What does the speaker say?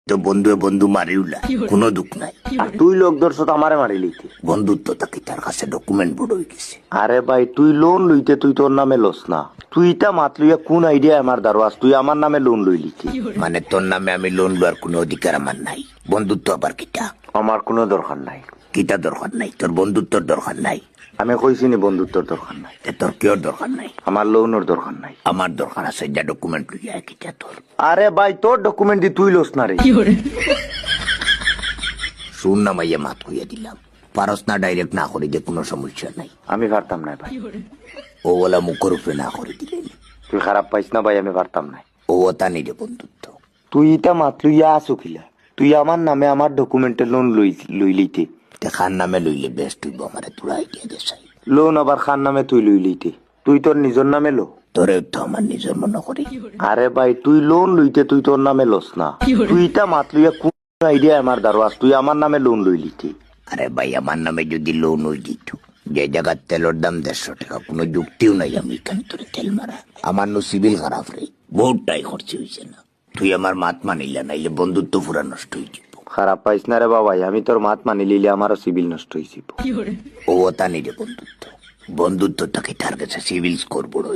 তো বন্ধু বন্ধু মারিউলা কোনো দুঃখ নাই। আর তুই লোক দর্শত আমারে মারি লইতে বন্ধুত্ব তাকে তার কাছে ডকুমেন্ট বড় হয়ে গেছে। আরে ভাই তুই লোন লইতে তুই তোর নামে লস না, তুই তা মাত লইয়া কোন আইডিয়া আমার দারওয়াজ তুই আমার নামে লোন লই লিতে। মানে তোর নামে আমি লোন লওয়ার কোনো অধিকার আমার নাই। বন্ধুত্ব আবার কিটা? আমার কোনো দরকার নাই। কিটা দরকার নাই? তোর বন্ধুত্বর দরকার নাই। আমি কইছি নি বন্ধুত্বর দরকার নাই। তোর কেউ দরকার নাই। আমার লোনের দরকার নাই। আমার দরকার আছে, যা ডকুমেন্ট লইয়া কিটা তোর। আরে ভাই তোর ডকুমেন্ট দি তুই লস না রে। শুন না মাইয়া মাত কইয়া দিলাম, পারস না ডাইরেক্ট না করে দে, কোনো সমস্যা নাই। আমি পারতাম না ভাই। ও বলা মুখের উপরে না করে দিলেন। তুই খারাপ পাইস না ভাই, আমি পারতাম না। ও তা নেই রে বন্ধুত্ব। তুই ইটা মাত লইয়া আসো কিলা? তুই আমার নামে আমার ডকুমেন্টের লোন লই লইতে। খান নামে লইলে বেস্ট হইব, আমারে তোর আইডিয়া দেশাই। লোন আবার খান নামে তুই লই লইতে, তুই তোর নিজের নামে লো। তোরে তো আমার নিজের মনে করি। আরে ভাই তুই লোন লইতে তুই তোর নামে লস না, তুই তা মাত লইয়া কোন আইডিয়া আমার দারওয়াজ তুই আমার নামে লোন লই লিতে। আরে ভাই আমার নামে যদি লোন হয়ে দিত, যে জায়গার তেলের দাম 150 টাকা, কোনো যুক্তিও নাই আমি এখানে তোর তেল মারা। আমার নো সিভিল খারাপ রে, বহুতটাই খরচ হয়েছে না। তুই আমার মাত মানিলে, নাইলে বন্ধুত্ব পুরা নষ্ট হয়ে যাব। খারাপ পাইস না রে বাবাই, আমি তোর মাত মানি লিলে আমারও সিভিল নষ্ট হয়েছিল। ও তা নেই রে বন্ধুত্ব। বন্ধুত্ব তাকে তার কাছে সিভিল স্কোর বড়